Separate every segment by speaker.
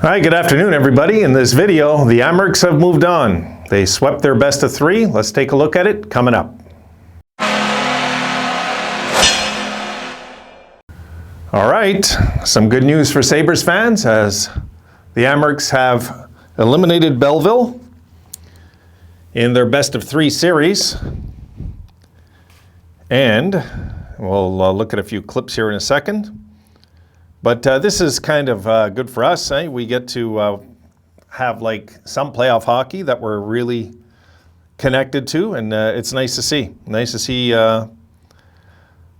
Speaker 1: Hi, good afternoon, everybody. In this video, the Amerks have moved on. They swept their best of three. Let's take a look at it coming up. All right, some good news for Sabres fans as the Amerks have eliminated Belleville in their best of three series. And we'll look at a few clips here in a second. But this is kind of good for us. We get to have like some playoff hockey that we're really connected to, and it's nice to see. Nice to see that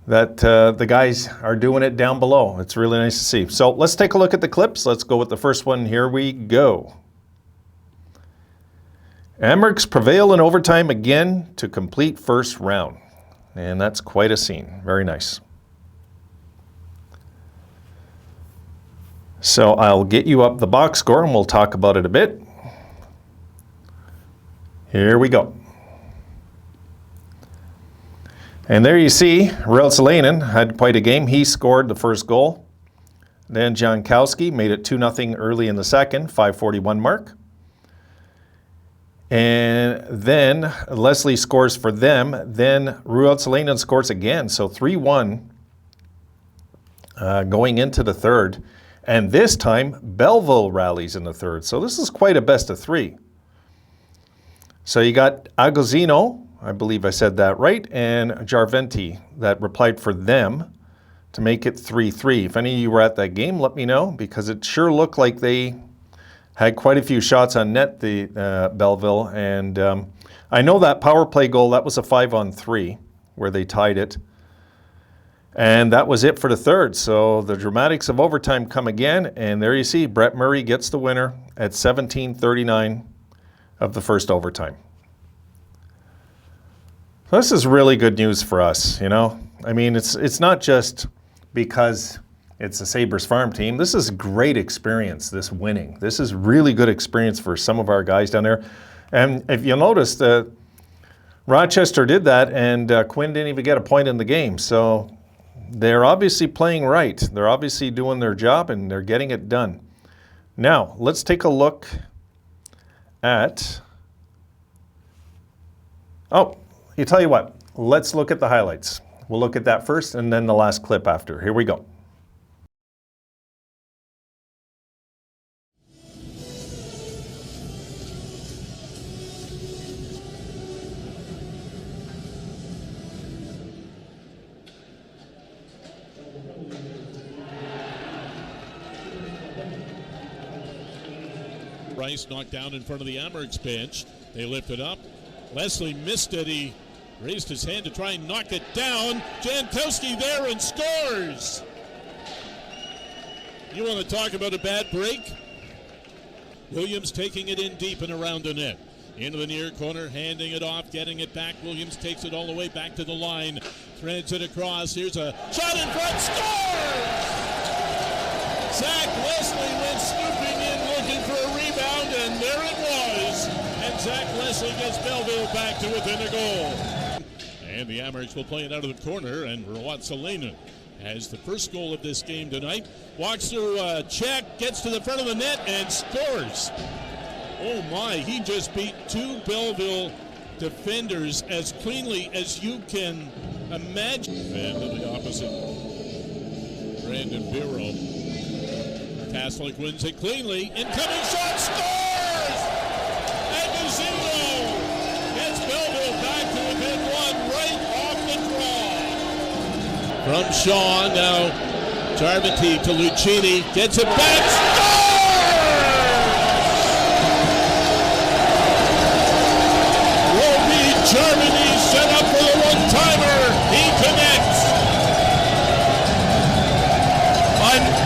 Speaker 1: the guys are doing it down below. It's really nice to see. So let's take a look at the clips. Let's go with the first one. Here we go. Amerks prevail in overtime again to complete first round. And that's quite a scene. Very nice. So I'll get you up the box score and we'll talk about it a bit. Here we go. And there you see, Ruotsalainen had quite a game. He scored the first goal. Then Jankowski made it 2-0 early in the second, 5:41 mark. And then Leslie scores for them. Then Ruotsalainen scores again, so 3-1 going into the third. And this time, Belleville rallies in the third. So this is quite a best of three. So you got Agozino, I believe I said that right, and Jarventi that replied for them to make it 3-3. If any of you were at that game, let me know, because it sure looked like they had quite a few shots on net, the Belleville. And I know that power play goal, that was a 5-on-3 where they tied it. And that was it for the third. So the dramatics of overtime come again. And there you see, Brett Murray gets the winner at 17:39 of the first overtime. So this is really good news for us, you know. I mean, it's not just because it's a Sabres farm team. This is great experience, this winning. This is really good experience for some of our guys down there. And if you'll notice, Rochester did that, and Quinn didn't even get a point in the game. So they're obviously playing right. They're obviously doing their job, and they're getting it done. Now, let's take a look at... Oh, you tell you what. Let's look at the highlights. We'll look at that first, and then the last clip after. Here we go.
Speaker 2: Rice knocked down in front of the Amerks bench. They lift it up. Leslie missed it. He raised his hand to try and knock it down. Jankowski there and scores. You want to talk about a bad break? Williams taking it in deep and around the net. Into the near corner, handing it off, getting it back. Williams takes it all the way back to the line. Threads it across. Here's a shot in front. Scores! Zach Leslie went scooping in looking for a rebound, and there it was. And Zach Leslie gets Belleville back to within a goal. And the Amerks will play it out of the corner, and Ruotsalainen has the first goal of this game tonight. Walks through a check, gets to the front of the net, and scores. Oh my, he just beat two Belleville defenders as cleanly as you can imagine. And to the opposite, Brandon Biro. Taslik wins it cleanly. Incoming shot, scores! Agozino gets Belleville back to within one right off the draw. From Shaw, now Jarventi to Lucchini. Gets it back, scores! Roby Jarventi set up for the one-timer. He connects.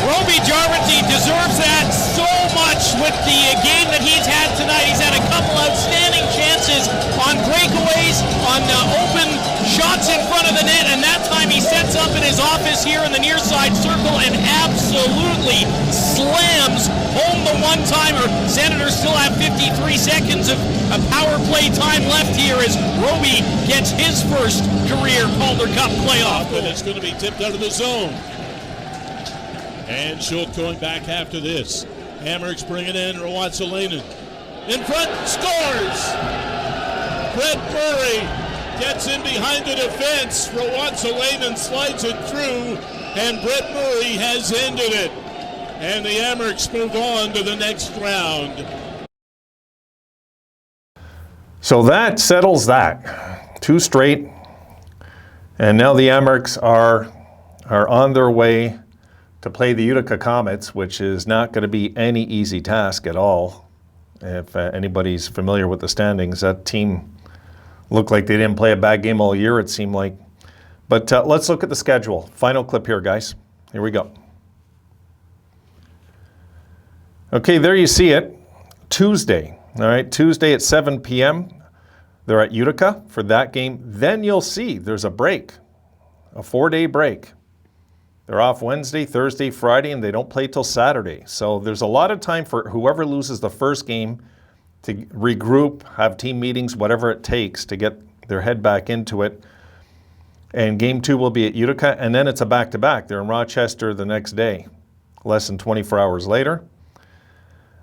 Speaker 3: Roby Jarventi deserves that so much with the game that he's had tonight. He's had a couple outstanding chances on breakaways, on open shots in front of the net, and that time he sets up in his office here in the near side circle and absolutely slams home the one-timer. Senators still have 53 seconds of power play time left here as Roby gets his first career Calder Cup playoff goal.
Speaker 2: And it's going to be tipped out of the zone. And Schultz going back after this. Amerks bring it in. Rwatsalainen in front, scores! Brett Murray gets in behind the defense. Rwatsalainen slides it through, and Brett Murray has ended it. And the Amerks move on to the next round.
Speaker 1: So that settles that. 2 straight. And now the Amerks are on their way to play the Utica Comets, which is not going to be any easy task at all. If anybody's familiar with the standings, that team looked like they didn't play a bad game all year, it seemed like. But let's look at the schedule. Final clip here, guys. Here we go. Okay, there you see it. Tuesday. All right, Tuesday at 7 p.m. They're at Utica for that game. Then you'll see there's a break, a 4-day break. They're off Wednesday, Thursday, Friday, and they don't play till Saturday. So there's a lot of time for whoever loses the first game to regroup, have team meetings, whatever it takes to get their head back into it. And game 2 will be at Utica, and then it's a back-to-back. They're in Rochester the next day, less than 24 hours later.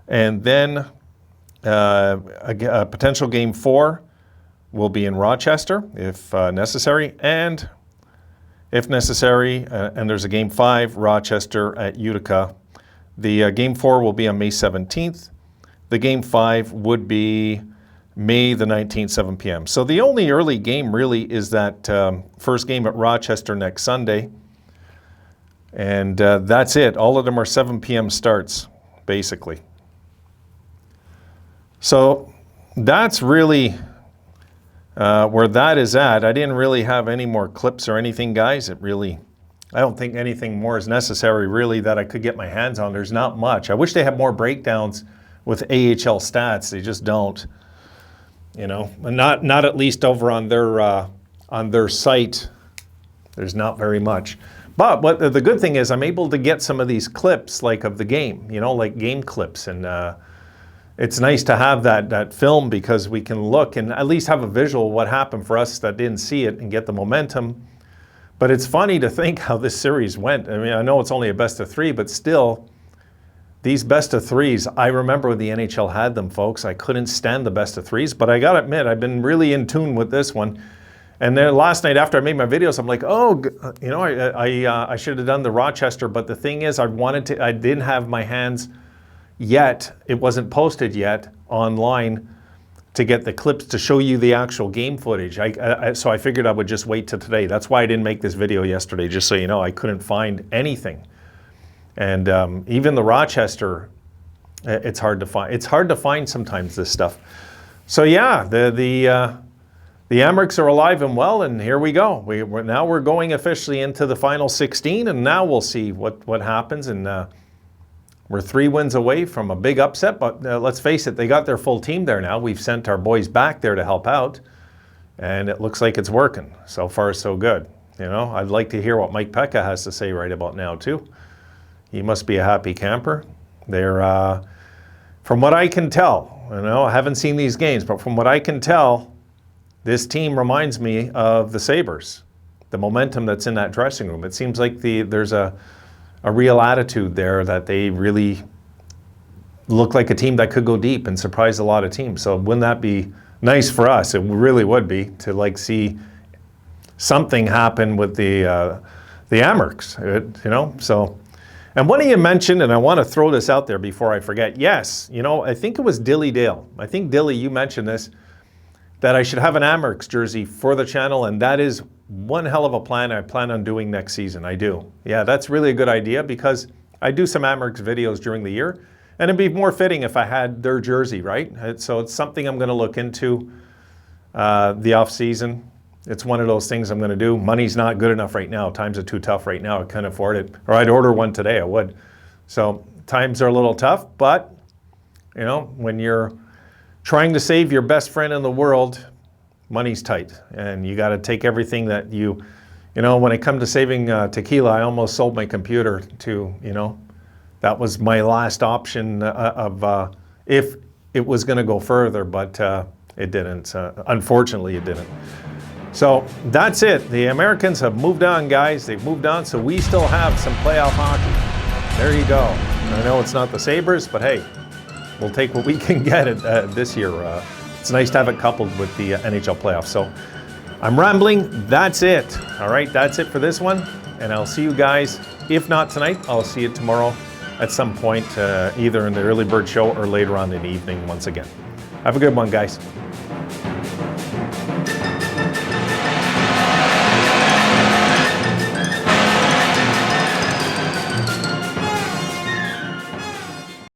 Speaker 1: And then a potential game 4 will be in Rochester if necessary, and if necessary, and there's a game 5, Rochester at Utica. The game 4 will be on May 17th. The game 5 would be May the 19th, 7 p.m. So the only early game really is that first game at Rochester next Sunday. And that's it. All of them are 7 p.m. starts, basically. So that's really where that is at. I didn't really have any more clips or anything, guys. I don't think anything more is necessary, really, that I could get my hands on. There's not much. I wish they had more breakdowns with AHL stats. They just don't. You know, not at least over on their site. There's not very much. But what the good thing is, I'm able to get some of these clips, like of the game. You know, like game clips, and it's nice to have that film because we can look and at least have a visual of what happened for us that didn't see it and get the momentum. But it's funny to think how this series went. I mean, I know it's only a best of 3, but still, these best of 3s, I remember when the NHL had them, folks. I couldn't stand the best of 3s, but I gotta admit, I've been really in tune with this one. And then last night after I made my videos, I'm like, oh, you know, I should have done the Rochester, but the thing is, I didn't have my hands yet, it wasn't posted yet online to get the clips to show you the actual game footage. So I figured I would just wait till today. That's why I didn't make this video yesterday, just so you know. I couldn't find anything. And even the Rochester, it's hard to find. It's hard to find sometimes, this stuff. So yeah, the Amerks are alive and well, and here we go. Now we're going officially into the final 16, and now we'll see what happens. And we're 3 wins away from a big upset, but let's face it, they got their full team there now. We've sent our boys back there to help out, and it looks like it's working. So far, so good. You know, I'd like to hear what Mike Pekka has to say right about now, too. He must be a happy camper. They're, from what I can tell, you know, I haven't seen these games, but from what I can tell, this team reminds me of the Sabres, the momentum that's in that dressing room. It seems like there's a real attitude there that they really look like a team that could go deep and surprise a lot of teams. So wouldn't that be nice for us? It really would be, to like see something happen with the Amerks, you know, so. And one of you mentioned, and I want to throw this out there before I forget, yes, you know, I think it was Dilly Dale. I think Dilly, you mentioned this, that I should have an Amerks jersey for the channel, and that is one hell of a plan I plan on doing next season. I do. Yeah, that's really a good idea because I do some Amerks videos during the year, and it'd be more fitting if I had their jersey, right? So it's something I'm going to look into the off season. It's one of those things I'm going to do. Money's not good enough right now. Times are too tough right now. I can't afford it. Or I'd order one today, I would. So times are a little tough, but you know, when you're trying to save your best friend in the world, money's tight. And you got to take everything that you know, when it comes to saving tequila, I almost sold my computer to, you know, that was my last option of if it was going to go further, but it didn't. Unfortunately, it didn't. So that's it. The Americans have moved on, guys. They've moved on, so we still have some playoff hockey. There you go. I know it's not the Sabres, but hey, we'll take what we can get this year. It's nice to have it coupled with the NHL playoffs. So I'm rambling. That's it. All right, that's it for this one. And I'll see you guys. If not tonight, I'll see you tomorrow at some point, either in the early bird show or later on in the evening once again. Have a good one, guys.